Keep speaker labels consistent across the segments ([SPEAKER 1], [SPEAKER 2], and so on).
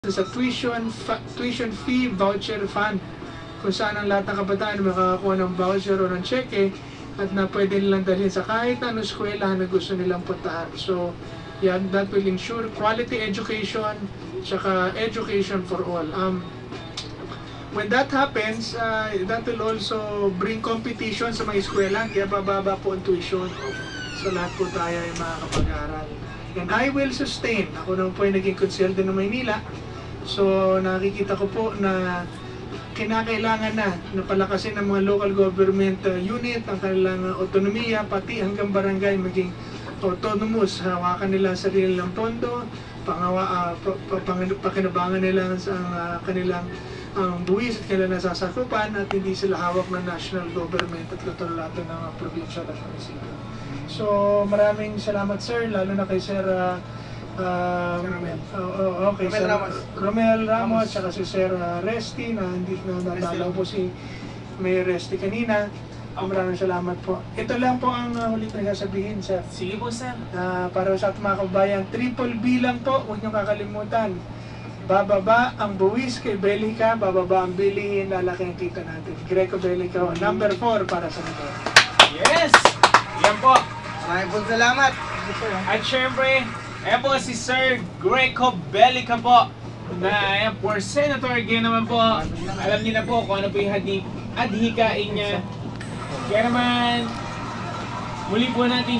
[SPEAKER 1] sa tuition fee voucher fund kung saan ang lahat ng kabataan makakakuha ng voucher o ng cheque at na pwede nilang dalhin sa kahit anong eskwelahan na gusto nilang puntahan. So, yan, that will ensure quality education tsaka education for all. When that happens, that will also bring competition sa mga eskwelahan, kaya bababa po ang tuition. So, lahat po tayo ay makakapag-aral. And I will sustain. Ako naman po ay naging konsyelde ng Maynila. So, nakikita ko po na kinakailangan na palakasin ng mga local government unit ang kanilang autonomiya, pati hanggang barangay maging autonomous. Hawakan nila ang sarili ng pondo, pakinabangan nila sa kanilang buwis at kanilang nasasakupan at hindi sila hawak ng national government at kontrolado ng provincial at municipal. So, maraming salamat sir, lalo na kay Sir Romel Ramos, saka si Sir Resty na hindi na natalaw po si Mayor Resty kanina. Maraming salamat po. Ito lang po ang ulit na sasabihin, sir.
[SPEAKER 2] Sige po, sir.
[SPEAKER 1] Para sa ating mga kabayan, triple B lang po, huwag niyong kakalimutan. Bababa ang buwis kay Belica, bababa ang bilihin, lalaki ang kita natin. Greco Belica, number 4 para sa nito.
[SPEAKER 2] Yes! Yan po.
[SPEAKER 3] Maraming po salamat.
[SPEAKER 2] At syempre, ayan po si Sir Greco Belica po. Na ayan, for Senator again naman po. Alam niyo na po kung ano po yung adhikain niya. Kaya naman, muli po natin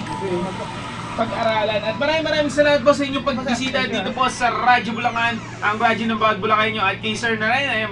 [SPEAKER 2] pag-aralan. At maraming salamat po sa inyong pagbisita dito po sa Radyo Bulacan, ang radyo ng Bawat Bulacan nyo. At kay Sir na rin,